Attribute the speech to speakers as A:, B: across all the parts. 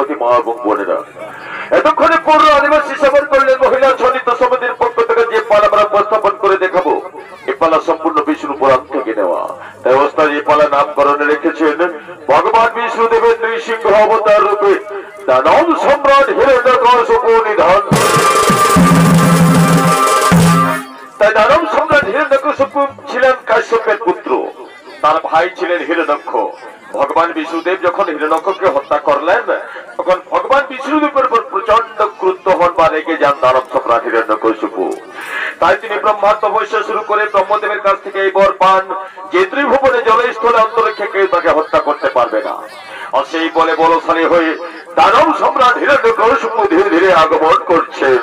A: যুবতী মা এবং বোনেরা, এতক্ষণে পূর্ব আদিবাসী সফর করলেন মহিলা ছন্দিত সমিতির পক্ষ থেকে যে পালা আমরা উপস্থাপন করে দেখাবো, এ পালা সম্পূর্ণ বিষ্ণু পুরাণ থেকে নেওয়া। তাই ওস্তাদ এই পালা নামকরণে রেখেছেন ভগবান বিষ্ণুদেবের নৃসিংহ অবতার রূপে দানব সম্রাট হিরণ্যকশিপু নিধন। তাই দানব সম্রাট হিরণ্যকশিপু ছিলেন কাশ্যপের পুত্র, তার ভাই ছিলেন হিরণ্যক্ষ। ভগবান বিষ্ণুদেব যখন হিরণ্যক্ষকে হত্যা করলেন, তখন ভগবান বিষ্ণুদেবের উপর প্রচন্ড ক্রুদ্ধ হন বা রেগে যান দানব সম্রাট হিরণ্যকশিপু। তাই তিনি ব্রহ্মা তপস্যা শুরু করে ব্রহ্মদেবের কাছ থেকে এই বর পান যে ত্রিভুবনে জলস্থলে অন্তরিক্ষে কেউ তাকে হত্যা করতে পারবে না। আর সেই বলে বলশালী হয়ে দানব সম্রাট হিরণ্যকশিপু ধীরে ধীরে আগমন করছেন।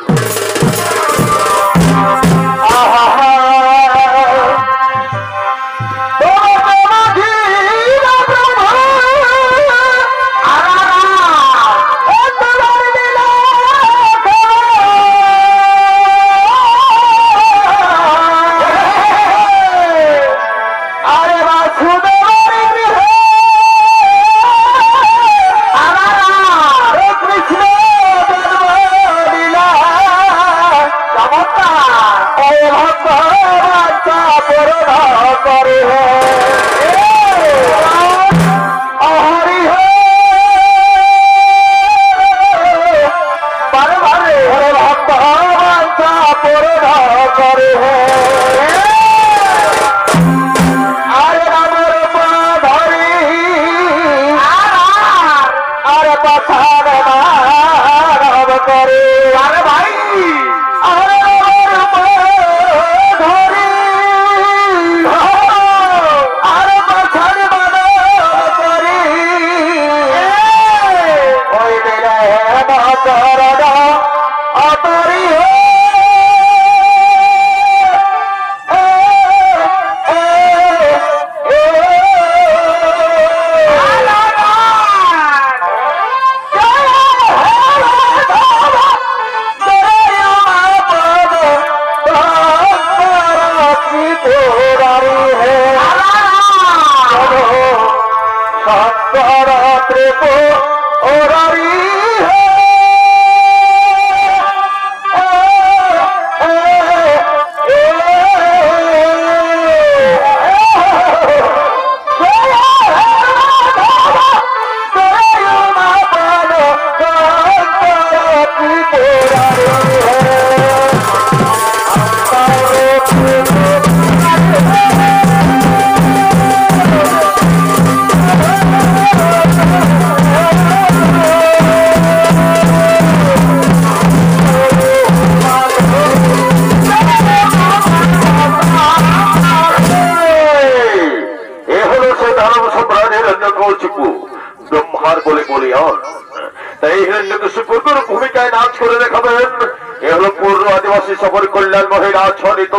A: ব্রহ্মার বলে বলিয়ান। তাই হিরণ্যকশিপুর ভূমিকায় নাচ করে দেখাবেন। এ হলো পূর্ব আদিবাসী সফর কল্যাণ মহিলা ছড়িত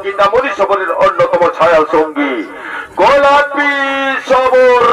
A: চিন্তামণি সফরের অন্যতম ছায়া সঙ্গী গোলাপী সবর।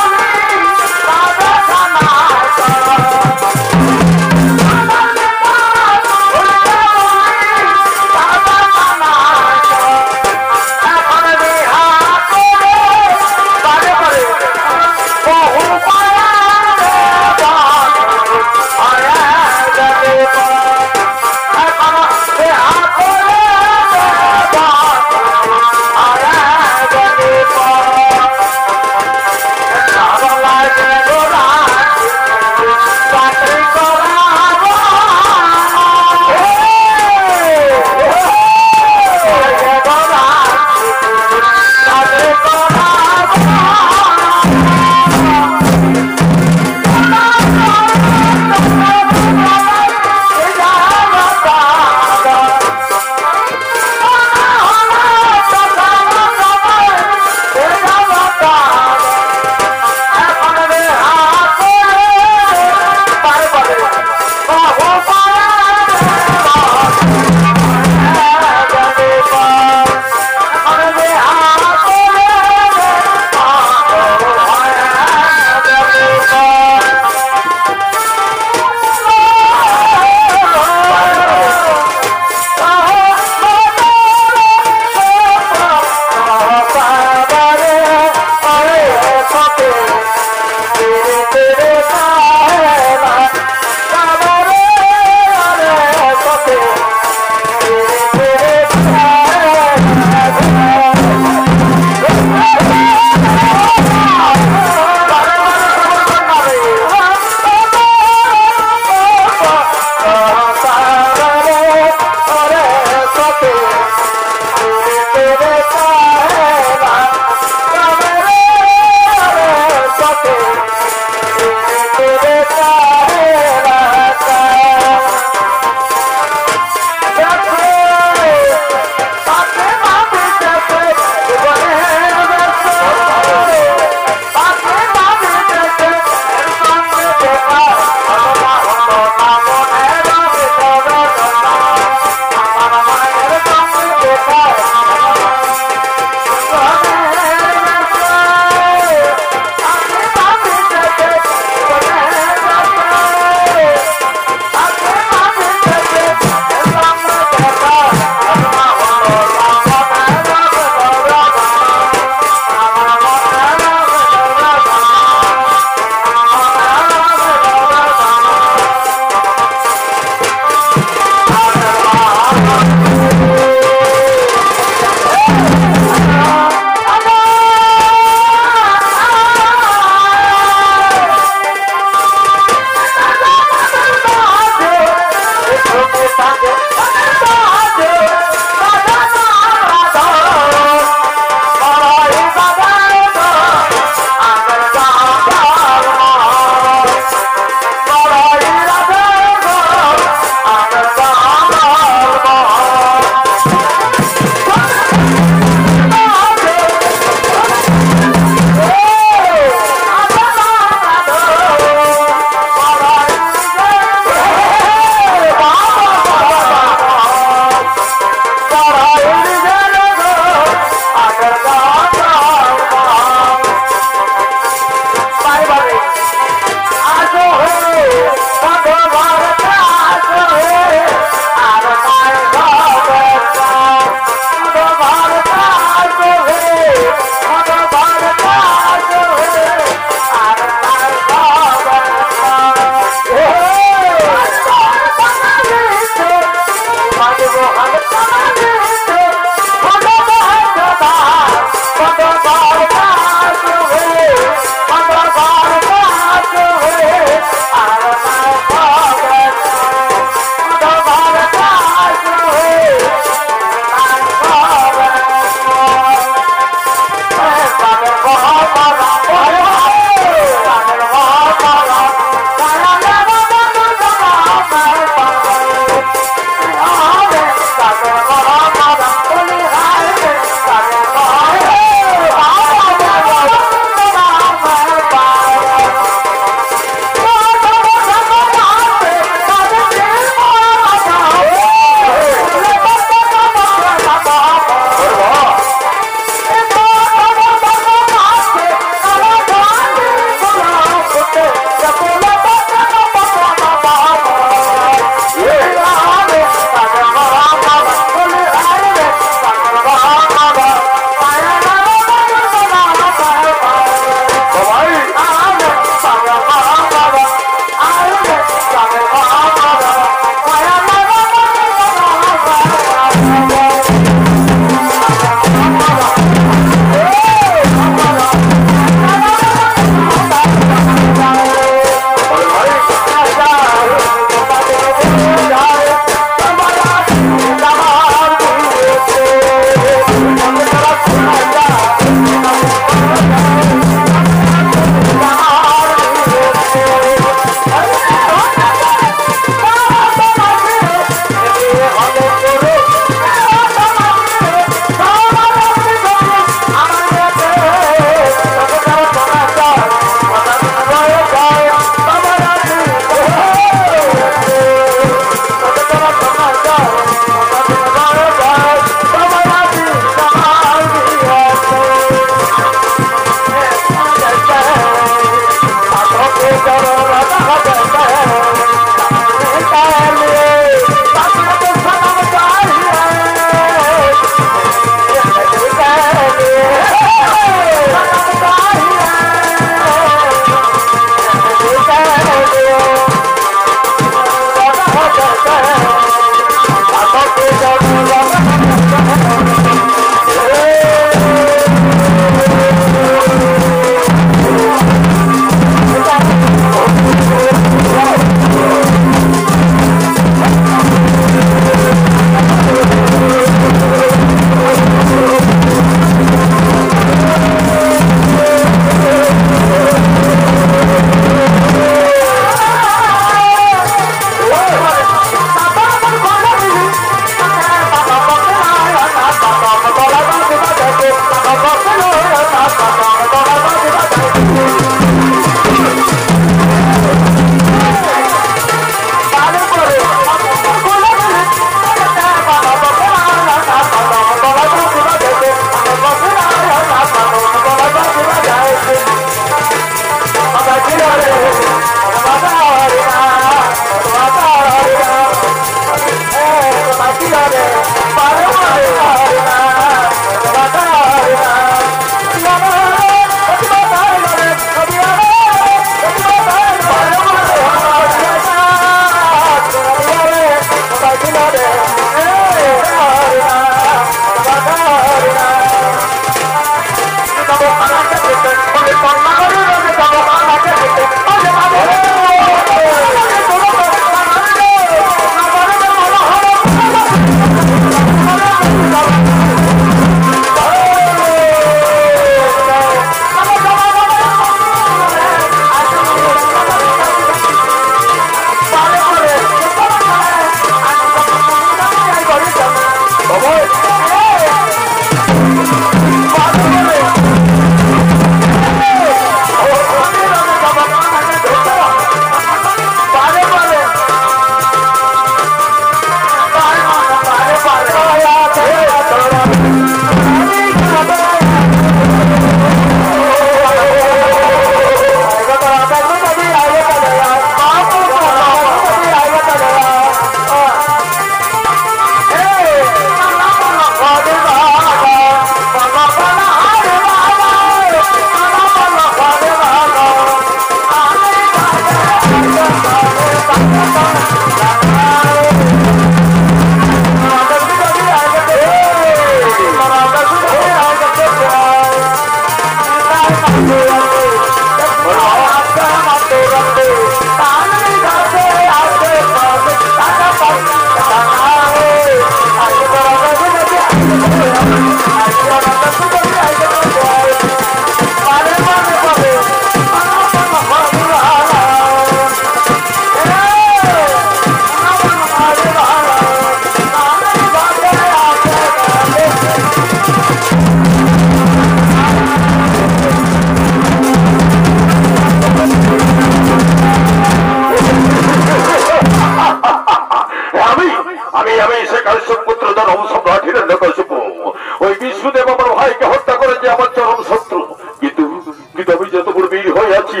A: আমি যত বড় বীর হয়ে আছি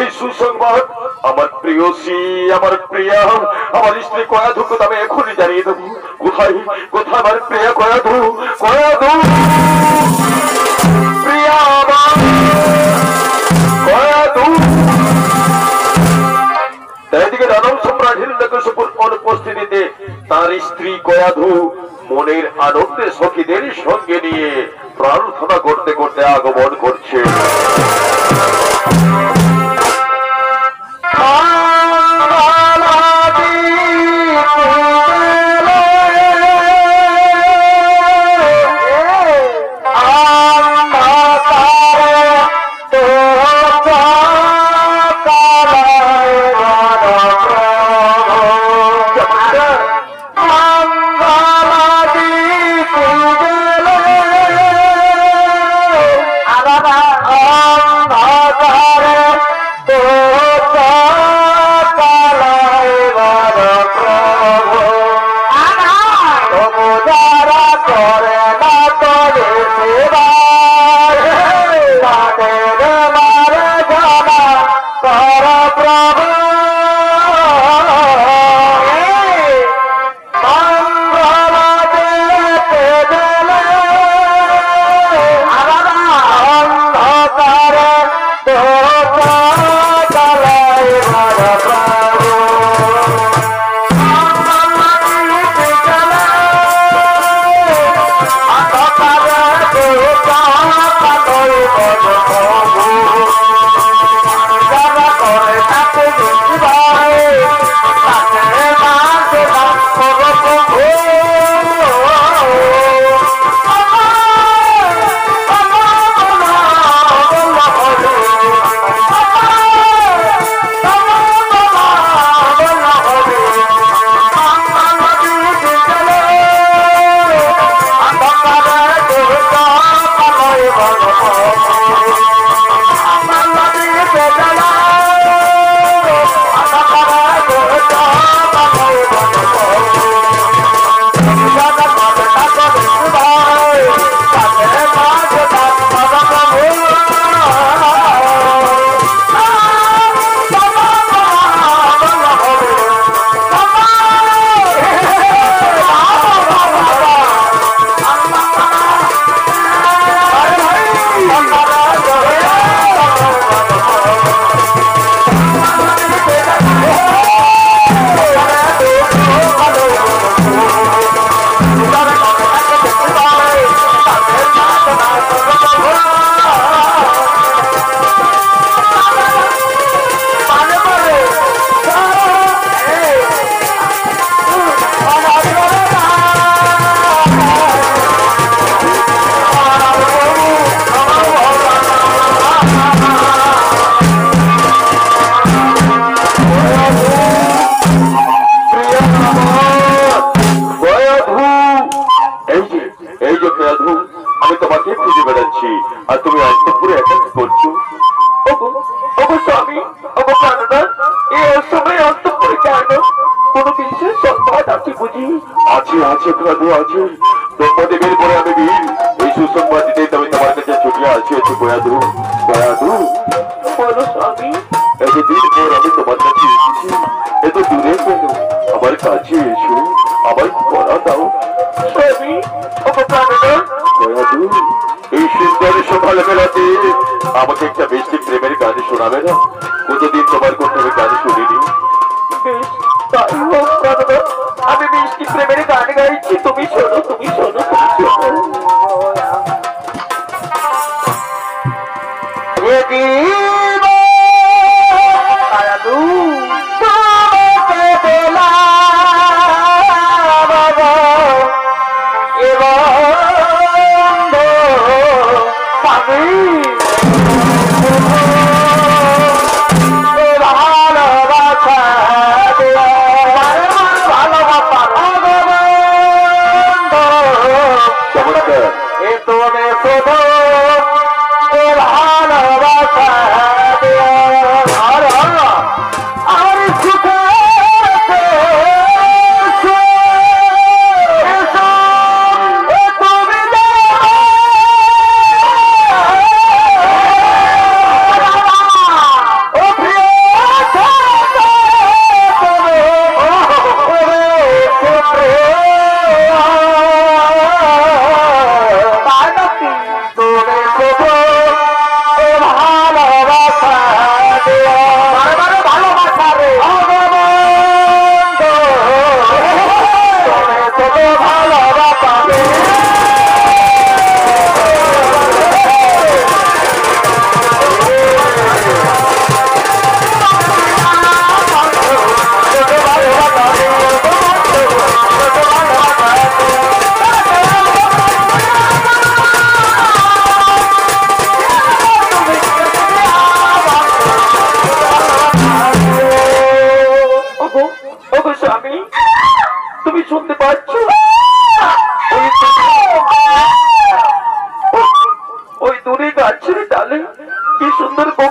A: এই সুসংবাদ আমার প্রিয়সী আমার প্রিয়া আমার স্ত্রী কয়াধুকে আমি এখনই জানিয়ে দেবো। কোথায় কোথায় আমার প্রিয়া কয়াধু কয়াধু প্রিয়া আমার কয়াধু। এদিকে দানব সম্রাট হিরণ্যকশিপুর অনুপস্থিতিতে তার স্ত্রী কয়াধু মনের আনন্দে সখীদের সঙ্গে নিয়ে প্রার্থনা করতে করতে আগমন করছে। আমাকে একটা বৃষ্টি প্রেমের গান শোনাবে না? কতদিন তোমার কোন গান শুনিনি। আমি বৃষ্টি প্রেমের গান গাইছি, তুমি শোনো তুমি শোনো তুমি শোনো।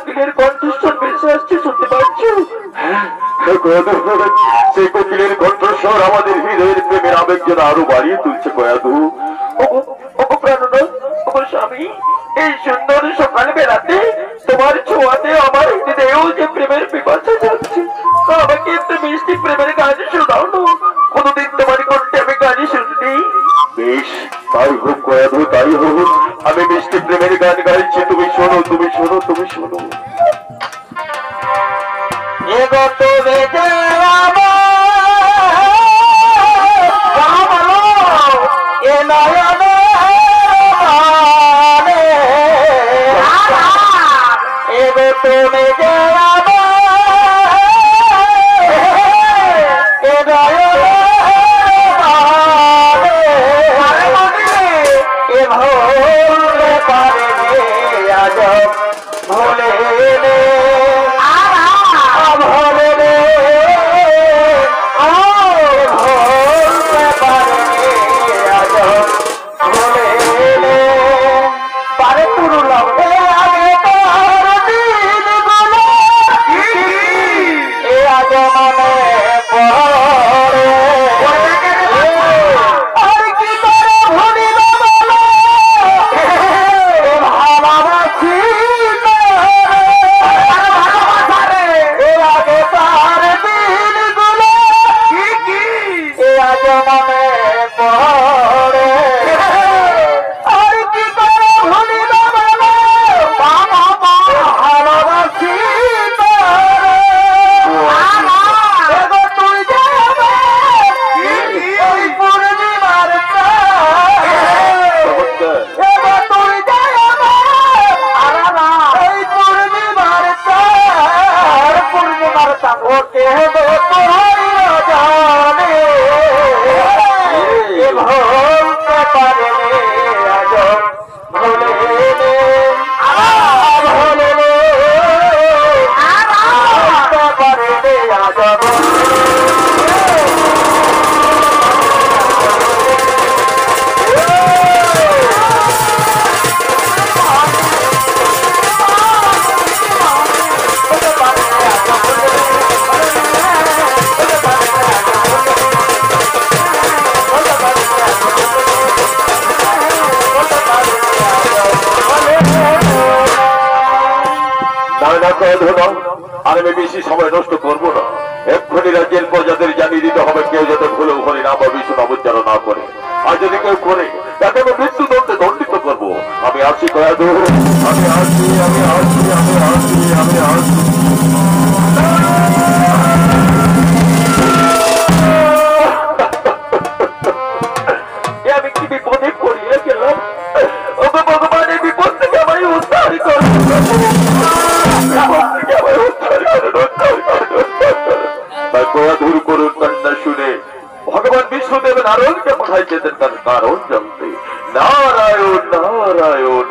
A: কোকিলের কণ্ঠস্বর ভেসে আসছে, শুনতে পাচ্ছ? সেই কোকিলের কণ্ঠস্বর আমাদের হৃদয়ের প্রেমের আবেগ যেন আরো বাড়িয়ে তুলছে কয়াধু। স্বামী, এই সুন্দর সকাল বেলাতে তোমার ছোঁয়াতে আমার হৃদয়েও যে প্রেমের পিপাসা যাচ্ছে, আমাকে একটু মিষ্টি প্রেমের গান শোনাও না। কোনদিন তোমার কণ্ঠে আমি গান শুননি। বেশ, তাই হোক কয়াধু, তাই হোক। আমি মিষ্টি প্রেমের গান গাইছি, তুমি শোনো, তুমি শোনো, তুমি শোনো। আমি বেশি সময় নষ্ট করবো না, এক্ষুনি রাজ্যের প্রজাদের জানিয়ে দিতে হবে কেউ যাতে ভুলেও হরি নাম বা বিষ্ণু নাম উচ্চারণ না করে। আর যদি কেউ করে তাকে আমি মৃত্যুদণ্ডে দণ্ডিত করবো। আমি আসি কয়াধু, আমি আসি, আমি আসি, আমি আসি, আমি আসি। আমি কি বিপদে পড়িয়ে গেলাম? ওগো ভগবান, এই বিপদ থেকে আমায় উদ্ধার করো। কয়াধুর করুন কান্না শুনে ভগবান বিষ্ণুদেব নারায়ণকে কোথায় যেতেন তার কারণ জানতে। নারায়ণ নারায়ণ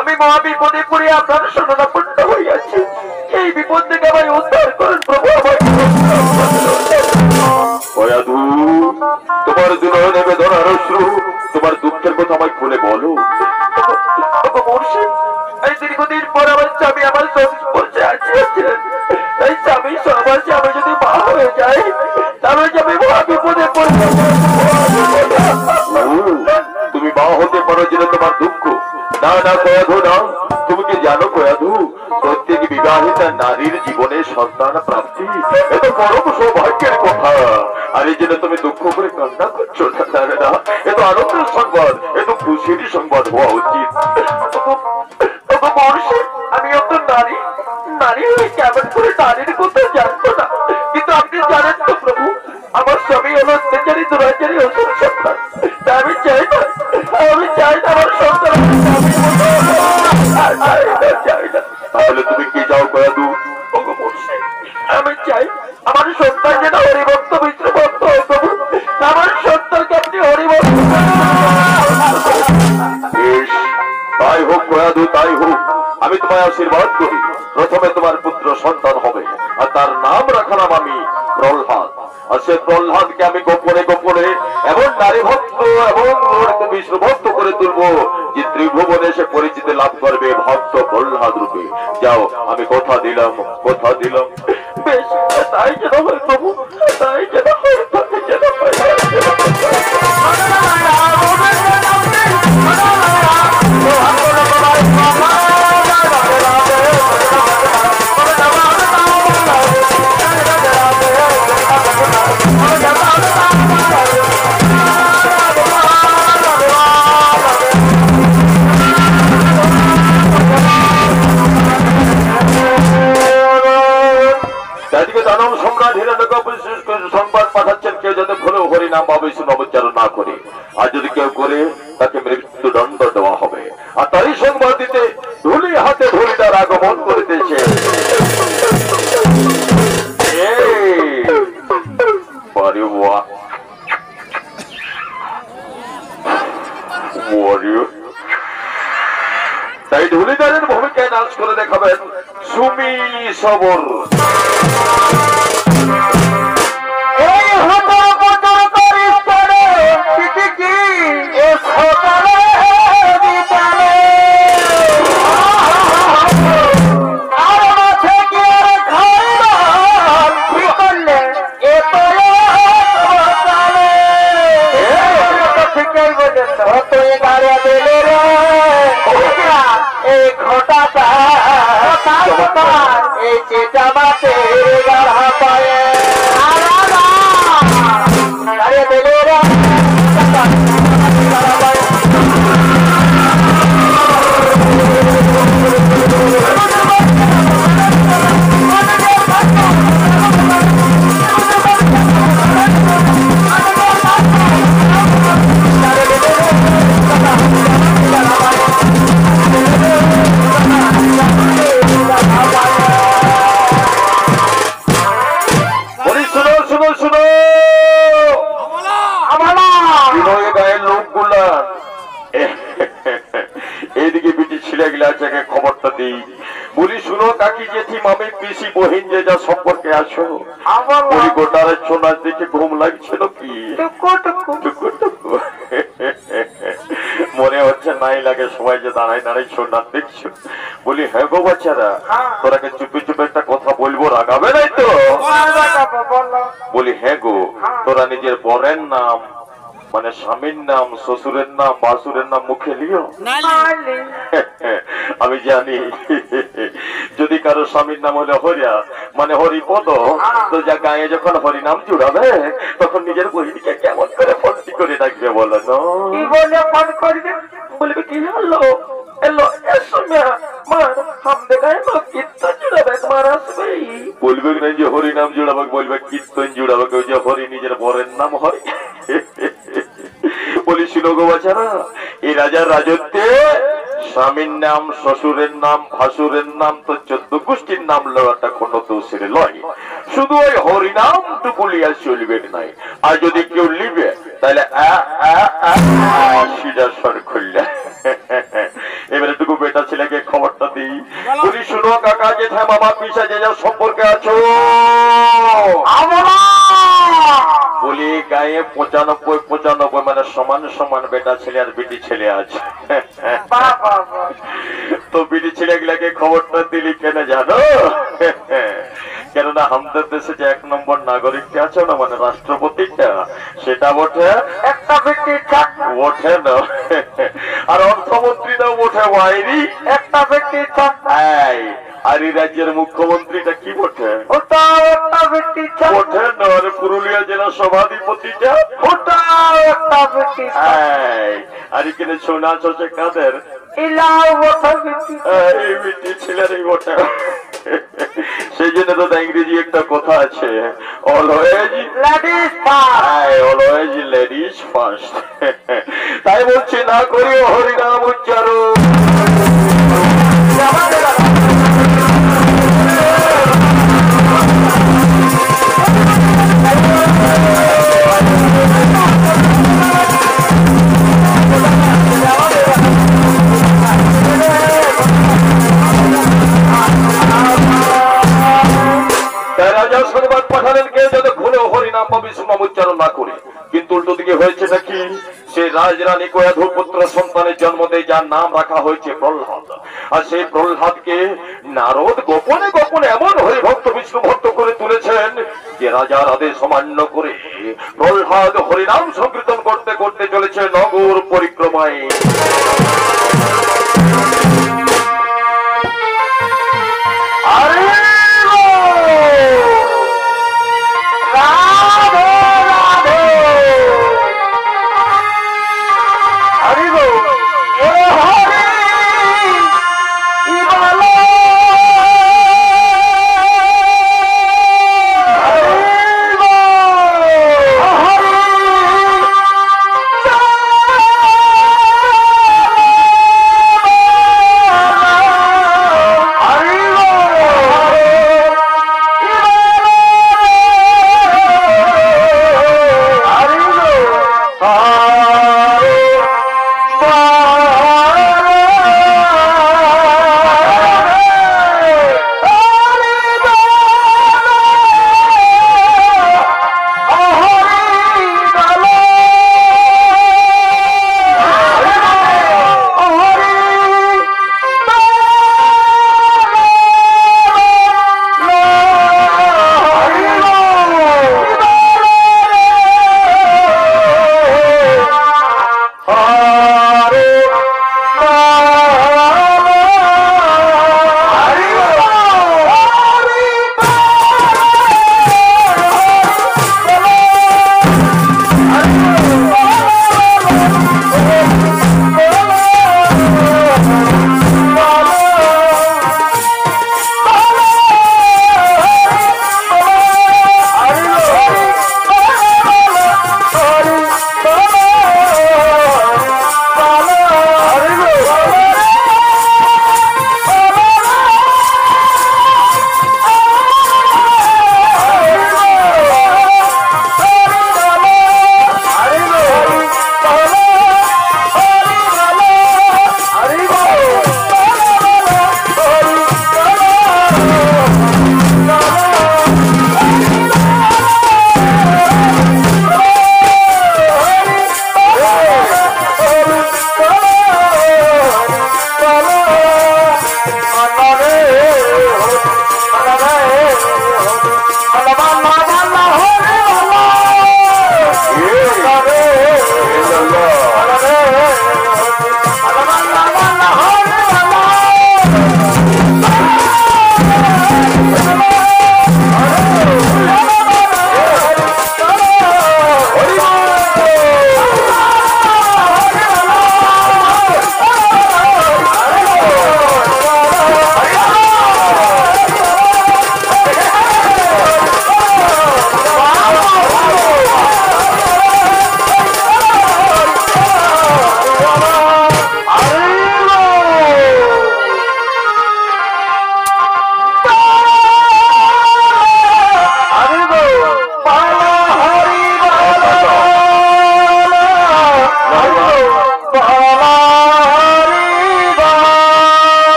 A: আমি মহা বিপদে পড়ে আপনার শরণাপন্ন হইয়াছি। এই বিপদ থেকে আমায় উদ্ধার করুন প্রভু। কয়াধু, তোমার দুলহ নিবেদনার অশ্রু, তোমার দুঃখের কথা আমায় খুলে বলো। এই দীর্ঘদিন পর আমার স্বামী আমার সংস্পর্শে আসিয়াছিলেন। এই স্বামী সহবাসে আমি যদি মা হয়ে যাই তাহলে আমি মহা বিপদে পড়ব। তুমি মা হতে পারো জেনে তোমার দুঃখ। না না কয়াধু না, তুমি কি জানো কয়াধু, প্রত্যেক বিবাহিতা নারীর জীবনে সন্তান প্রাপ্তি এত বড় সৌভাগ্যের কথা। আর এই জন্য তুমি দুঃখ করে কান্না করছো না, এত আনন্দের সংবাদ, এত খুশির সংবাদ হওয়া উচিত। আমি একটা নারী, নারী হয়ে কেমন করে নারীর কথা জানতো না, কিন্তু আপনি জানেন তো প্রভু, আমার স্বামী হলো অত্যাচারী দুরাচারী অসুর সন্তান। আমি চাই না আমার সন্তান। তাহলে তুমি কি চাও কয়াদু? আমি চাই আমার সন্তান যেন হরিভক্ত বিষ্ণুভক্ত হয় প্রভু। আমার সন্তানকে আপনি হরিভক্ত। বেশ, তাই হোক কয়াদু, তাই হোক। আমি তোমায় আশীর্বাদ করি, প্রথমে তোমার পুত্র সন্তান হবে, আর তার নাম রাখলাম আমি প্রহ্লাদ। আর সে প্রহ্লাদকে আমি গোপনে গোপনে এমন নারী ভক্ত এবং বিষ্ণু ভক্ত করে তুলবো যে ত্রিভুবনে সে পরিচিতি লাভ করবে ভক্ত প্রহ্লাদ রূপে। যাও, আমি কথা দিলাম, কথা দিলাম। বেশ, তাই যেন হয় প্রভু, তাই যেন হয়, তাই যেন হয়। দানব সম্রাট হিরণ্যকশিপু সংবাদ পাঠাচ্ছেন কেউ যাতে ভুলেও হরিনাম বা বিষ্ণু উচ্চারণ না করে, আর যদি কেউ করে তাকে মৃত্যুদণ্ড দেওয়া হবে। আর তারই সংবাদ দিতে ধুলি হাতে ধুলিটার আগমন করিতেছে। তাই ধুলিদারের ভূমিকায় নাচ করে দেখাবেন সুমি সবর। এইদিকে বিটি ছিঁড়ে গেলে আছে খবরটা দিই। বলি শুনো কাকি জেঠি মামি পিসি বহিন যে যা সম্পর্কে আছো, বলি গোটার সোনার দেখে ঘুম লাগছিল কি? মনে হচ্ছে নাই লাগে সবাই যে দাঁড়াই দাঁড়াই সোনার দেখছো। বলি হ্যাঁ গো বাচ্চারা, তোরাকে চুপে চুপে একটা কথা বলবো, রাগাবে নাই তো? বলি হ্যাঁ গো, তোরা নিজের বরের নাম মানে স্বামীর নাম, শ্বশুরের নাম, বাসুরের নাম মুখে লিও? আমি জানি যদি কারো স্বামীর নাম হলে হরিয়া মানে হরিপদ, তো যা গায়ে যখন হরি নাম জুড়াবে তখন নিজের বহিনীকে কেমন করে ফন্টি করে ডাকবে বলো না? বলবে কি হলো এলো এসো মার হাম দেখায় না কীর্তন জুড়াবে মার আসবে। বলবে না যে হরি নাম জুড়াবে, বলবে কীর্তন জুড়াবে। কেউ যে হরি নিজের বরের নাম হয়। বলি শুনো গো বাচ্চারা, এই রাজার রাজত্বে স্বামীর নাম, শ্বশুরের নাম, ভাসুরের নাম তো 14 গোষ্ঠীর নাম লওয়াটা কোনো দোষের লয়। শুধু ওই হরিনাম টুকু লিয়া চলবে নাই। আর যদি কেউ লিবে তাহলে সিধা স্বর খুললে। এবারে টুকু বেটা ছেলেকে খবরটা দিই। বলি শুনো কাকা জেঠা মামা পিসা যে যা সম্পর্কে আছো, বলি গায়ে 95 মানে সমান সমান বেটা ছেলে আর বিটি ছেলে আছে। তো বিটি ছেলে গুলাকে খবরটা দিলি কেন জানো? কেননা আমাদের দেশে যে 1 নম্বর নাগরিকটা আছে না মানে রাষ্ট্রপতিটা, সেটা বটে একটা ব্যক্তি ওঠে না, আর অর্থমন্ত্রীটাও ওঠে বাইরে একটা ব্যক্তি। আর এই রাজ্যের মুখ্যমন্ত্রীটা কি বটে?
B: ওটা ওটা বেটি
A: বটে না, আর পুরুলিয়া জেলার সভাধিপতিটা
B: ওটা ওটা বেটি
A: আর এখানে সোনা চষে কাদের?
B: ইলাও ওটা বেটি
A: এই বেটি ছিলেন এই বটে। সেই জন্য তো ইংরেজি একটা কথা আছে, always
B: ladies first
A: always ladies first. তাই বলছি না করিও হরিনাম উচ্চারণ। রাজা সংবাদ পাঠালেন কে যাতে ভুলে হরিনাম বা বিষ্ণু নাম উচ্চারণ না করে। কিন্তু উল্টো দিকে হয়েছে নাকি, সে রাজরানী কয়াধুপুত্র সন্তানের জন্ম দেয় যার নাম রাখা হয়েছে প্রহ্লাদ। আর সেই প্রহ্লাদকে নারদ গোপনে গোপনে এমন হরিভক্ত বিষ্ণু ভক্ত করে তুলেছেন যে রাজার আদেশ অমান্য করে প্রহ্লাদ হরিনাম সংকীর্তন করতে করতে চলেছে নগর পরিক্রমায়।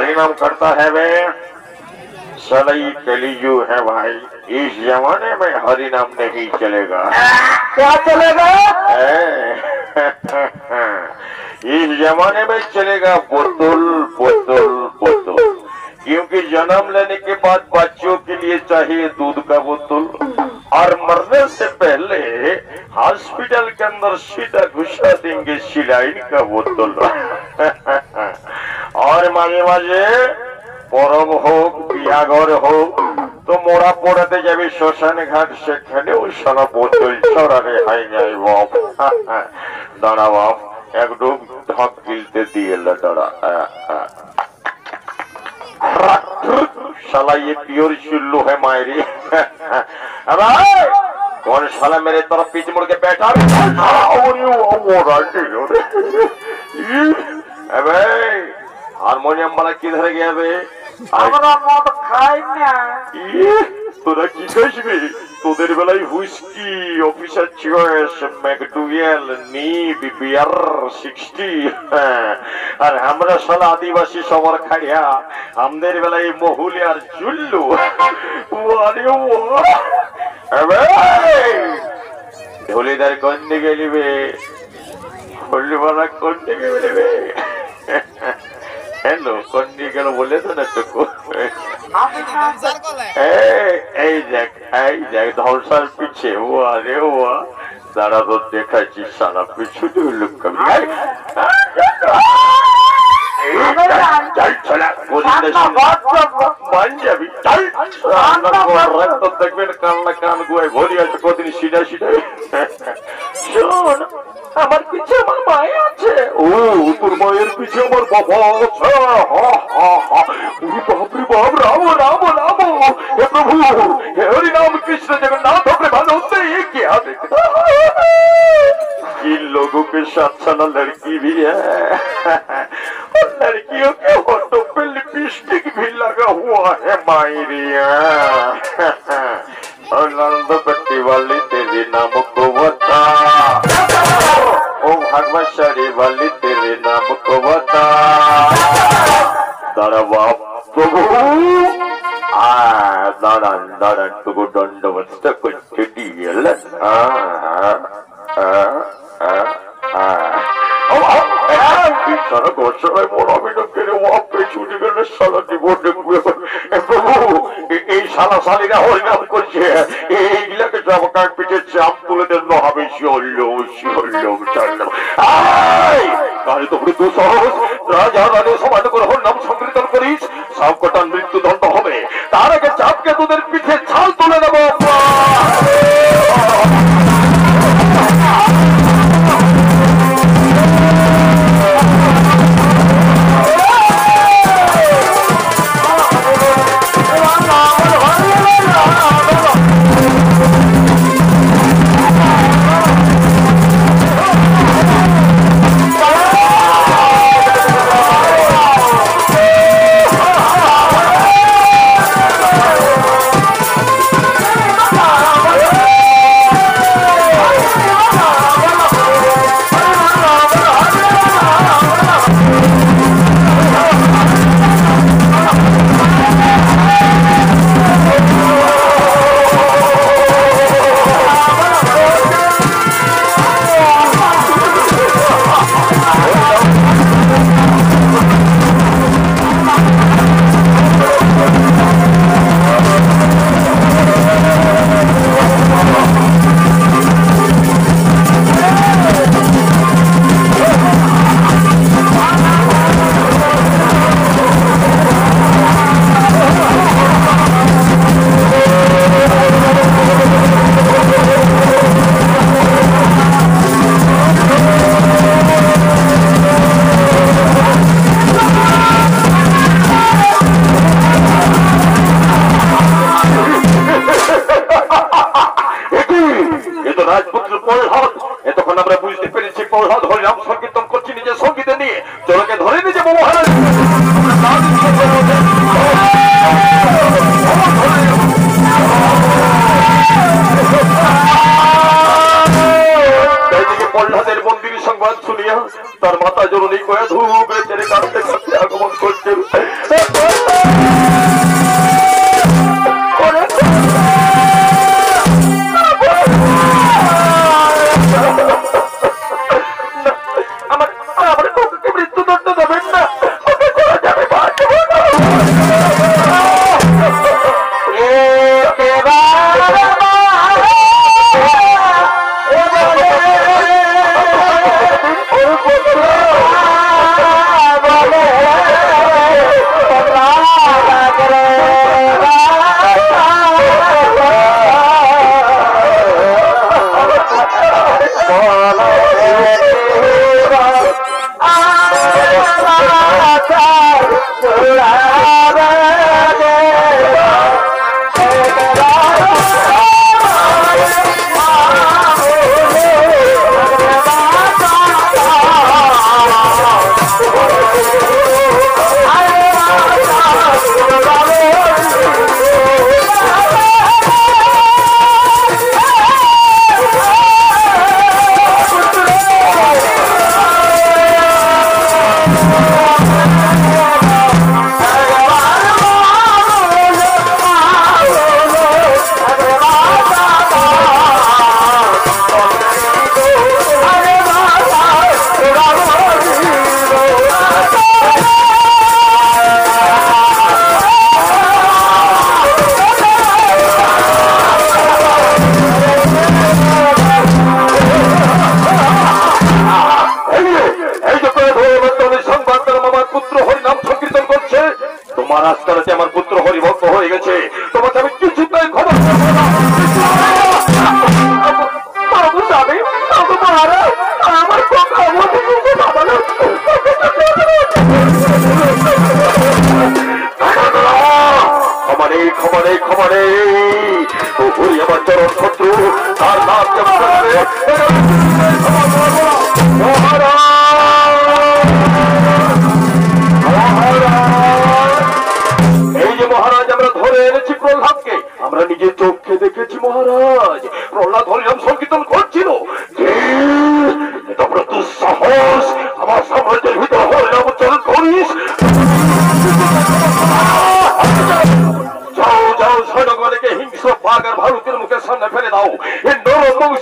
A: हरि नाम करता है बे साला ये कलियुग है भाई। इस जमाने में हरि नाम नहीं चलेगा।
B: क्या चलेगा?
A: इस जमाने में चलेगा बोतल बोतल बोतल, क्योंकि जन्म लेने के बाद बच्चों के लिए चाहिए दूध का बोतल और मरने से पहले हॉस्पिटल के अंदर सीधा घुसा देंगे सिलाइन का बोतल। और माझे माझे परम হোক বিয়াঘর হোক তো মোড়া পোড়াতে যাবে শ্মশান ঘাট, সেখানেও সারা বোতল ছড়ারে হয় যায় বাপ। দাঁড়া বাপ একটু ঢক গিলতে দিয়ে দাঁড়া। साला ये प्योर चुल्लू है मायरी। कौन साला मेरे तरफ पीछे मुड़ के बैठा? हारमोनियम वाला किधर गया बे?
B: আমরা মদ খাই না।
A: তোরা কি খাইবি? তোদের বেলায় হুইস্কি, অফিসার চয়েস, ম্যাকডুয়েল, নিব, বিয়ার 60, আর আমরা সালা আদিবাসী সবার খাইয়া আমাদের বেলায় মহুলি আর চুল্লু। ঢোলিদার কোন দিকে নিবে? হলুবালা কোন দিকে নেবে? হ্যালো কোন দিকে গেল বলে তো না টুকু। এই দেখ ধ্বংসার পিছে রে দাঁড়া তো দেখাচ্ছি সারা পিছু লোক দেখবেন কান্না কান গুয়ায় ভরি আছে কদিন সিধা সিধাই। শোন আমার পিছে আমার মায় আছে। ও তোর মায়ের পিছে আমার বাবা আছে। বাপরে বাপ রাম রাম রাম हे प्रभु हे हरि नाम कृष्ण जगन्नाथ अपने भानों से ये क्या देखता है? इन लोगों के साथ साला लड़की भी है और लड़कियों के होठों पे लिपस्टिक भी लगा हुआ है मायरिया। और नंद पट्टी वाली तेरे नाम को बता, ओ भगवशाली वाली तेरे नाम को बता। दादा बाप प्रभु दादान दादान तुगो दंडवत करते दिए सारा गोसाई मोड़ा में तो तेरे वहाँ पे छूटी करने साला दिवों देखुए प्रभु ये साला साली ना हो ना कुछ है ये इला के जब काट पीछे चाप तुले दे नो हमें शिवल्लो चलना आई कहानी तो बड़ी दुसाहस राजा राजा समाज को रहो नाम संकीर्तन करीस सब कटान मृत्यु दंड होवे तारे के चाप के तुदेर पीछे छाल तुले देबो। সংবাদ শুনিয়া তার মাতা জননী কয়া ধূপে ছেড়ে কাঁদতে কাঁদতে আগমন করছেন। আমার কতকে মৃত্যুদণ্ড দেবেন না, ওকে করা যাবে বাঁচবো না। আমার পুত্র হরিভক্ত হয়ে গেছে, তোমাকে আমি কিছুতেই ক্ষমা করবো না। আমার ক্ষমা নেই, ক্ষমা নেই, ক্ষমা নেই। হরি আমার চরণ শত্রু, তার নাম যেমন মহারাজ আমরা ধরে এনেছি প্রহ্লাদকে, আমরা নিজের চোখে দেখেছি মহারাজ প্রহ্লাদ হরিনাম সংকীর্তন করছিল। তোমরা দুঃসাহস আমার সাম্রাজ্যের ভিতরে হরিনাম উচ্চারণ করিস? যাও যাও সৈন্যগণকে হিংস্র বাঘ আর ভালুকের মুখের সামনে ফেলে দাও। এই নরম বংশ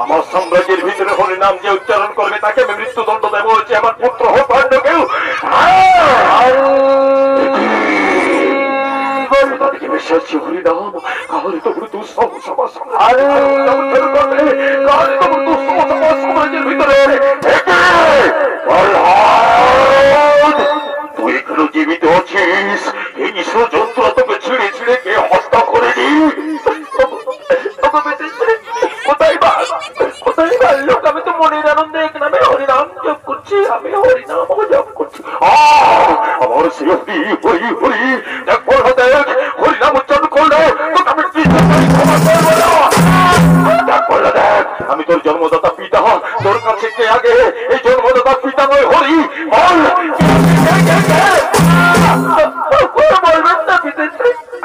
A: আমার সাম্রাজ্যের ভিতরে হরিনাম যে উচ্চারণ করবে তাকে আমি মৃত্যুদণ্ড দেব। হচ্ছে আমার পুত্র হোক অন্য কেউ। বিশ্বাসী হরিনাম কাহলে তো সাম্রাজ্যের ভিতরে তুই এখনো জীবিত আছিস? হিংস্র যন্ত্র তোকে ছিঁড়ে ছিঁড়ে কে হত্যা করেনি? কোথায় লোক? আমি তো মনের আনন্দে নামে হরিনাম জপ করছি, আমি হরিনাম জপ করছি। আমার সে হরি হরি হরি দেখ দেখ হরিনাম উচ্চারণ করলো আমি দেখ আমি তোর জন্মদাতা পিতা, তোর কাছে কে আগে? এই জন্মদাতা পিতা নয় হরি। বলবেন না পিতা?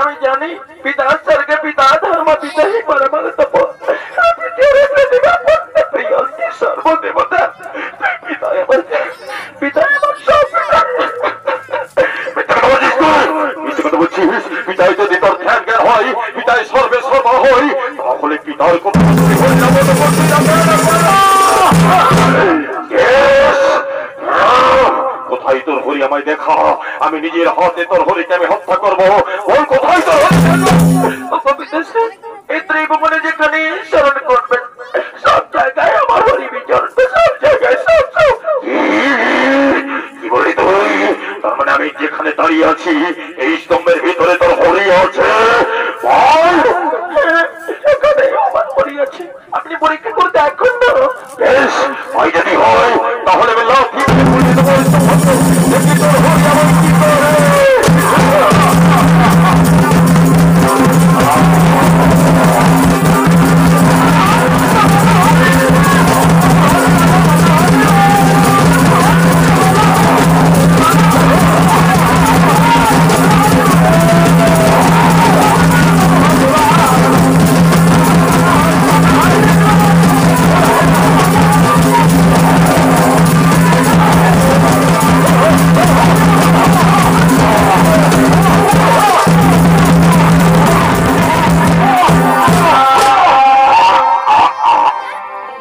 A: আমি জানি পিতা স্বর্গে পিতা, ধর্ম পিতা হই, তাহলে পিতার কথা কোথায় তোর হরি? আমায় দেখা, আমি নিজের হাতে তোর হরিকে আমি হত্যা করবো। বল কোথায় তোর হরি? এই ত্রিভুবনে যেখানে স্মরণ করবেন সব জায়গায় আমার হরি বিচরণ, সব জায়গায় সব কি বলি তুই? তার মানে আমি যেখানে দাঁড়িয়ে আছি এই স্তম্ভের ভিতরে তোর হরি আছে? এখানে আমার হরি আছে, আপনি পরীক্ষা করে দেখুন না। বেশ, তাই যদি হয় তাহলে আমি লাফিয়ে বলে দেবো দেখি তোর হরি আমার কি করে।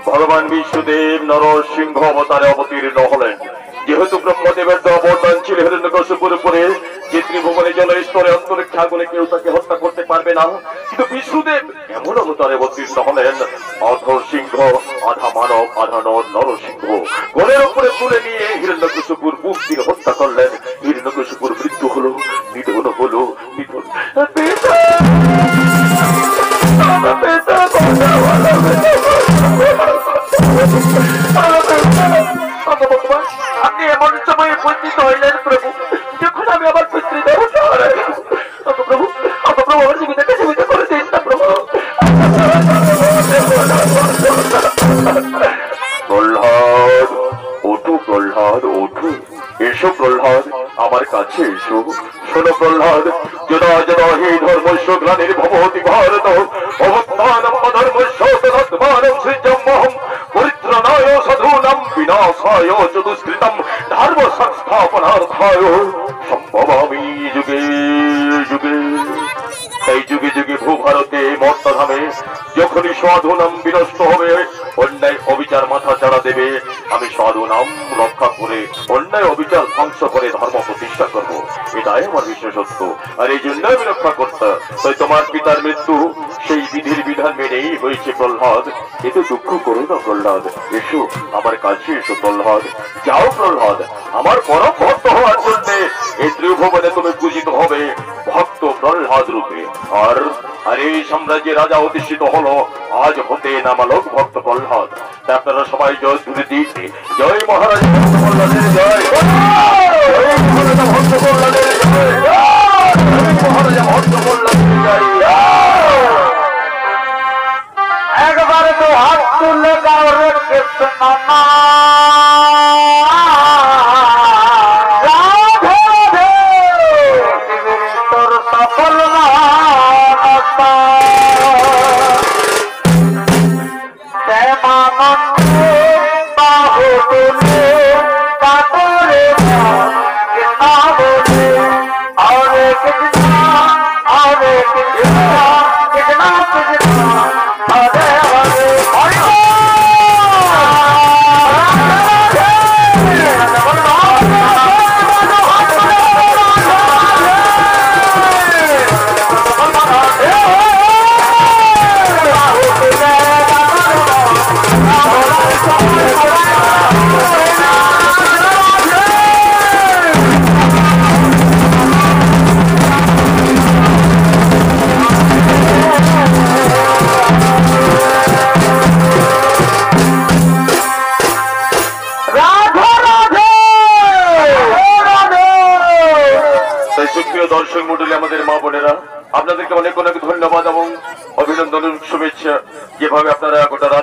A: ভগবান বিষ্ণুদেব নরসিংহ অবতারে অবতীর্ণ হলেন। যেহেতু ব্রহ্মদেবের দেওয়া বরদান ছিল হিরণ্যকশিপুর উপরে যে ত্রিভুবনে জলস্তরে অন্তরিক্ষে আগুনে কেউ তাকে হত্যা করতে পারবে না, কিন্তু বিষ্ণুদেব এমন অবতারে অবতীর্ণ হলেন অধর সিংহ, আধা মানব আধা নরসিংহ, গলের উপরে তুলে নিয়ে হিরণ্যকশিপুর বুক দিয়ে হত্যা করলেন। হিরণ্যকশিপুর মৃত্যু হলো, নিধন হলো, নিধন আপনি এমন সময় উপস্থিত হইলেন প্রভু যখন আমি আমার পিতৃদেব প্রভু আমার জীবিতাকে জীবিত করে দিন না প্রভু। প্রহ্লাদ ওঠো, প্রহ্লাদ ওঠো, এসো প্রহ্লাদ আমার কাছে এসো। শোনো প্রহ্লাদ, যদা যদা হি ধর্মস্য গ্লানির ভবতি ভারত অবত্থানম অধর্মস্য তদাত্মানম সৃজম্যহম পরিত্রাণায় সাধূনাম বিনাশায় চ দুষ্কৃতম ধর্ম সংস্থাপনার্থায় সম্ভবামি যুগে যুগে। এই যুগে যুগে ভূভারতে মর্তধামে যখনই সাধু নাম বিনষ্ট হবে, অন্যায় অবিচার মাথা চাড়া দেবে, আমি সাধু নাম রক্ষা করে অন্যায় অবিচার ধ্বংস করে ধর্ম প্রতিষ্ঠা করব। এটাই আমার বিশেষত্ব, আর এই জন্য আমি রক্ষা করতে। তাই তোমার পিতার মৃত্যু সেই বিধির বিধান মেনেই হয়েছে প্রহ্লাদ। এতে দুঃখ করো না প্রহ্লাদ, এসো আমার কাছে এসো প্রহ্লাদ। যাও প্রহ্লাদ, আমার পরম ভক্ত হওয়ার জন্য এই ত্রিভুবনে তুমি পূজিত হবে ভক্ত প্রহ্লাদ রূপে। আর এই সাম্রাজ্যের রাজা অধিষ্ঠিত হলো আজ হতে নামালক ভক্ত প্রহ্লাদ। আপনারা সবাই জয় ধ্বনি দিন, জয় মহারাজ ভক্ত প্রহ্লাদের জয়, জয় মহারাজা ভক্ত প্রহ্লাদের জয়, জয় মহারাজা ভক্ত প্রহ্লাদের জয়।
B: একবার তো হাত তুলে গাও রে কৃষ্ণ তোর সফল বাহু তুলে কাতরে হরে কৃষ্ণ হরে কৃষ্ণ কৃষ্ণ কৃষ্ণ হরে হরে হরে
A: দর্শক মন্ডলী, আমাদের মা বোনেরা, আপনাদেরকে অনেক অনেক ধন্যবাদ এবং অভিনন্দন শুভেচ্ছা। যেভাবে আপনারা গোটা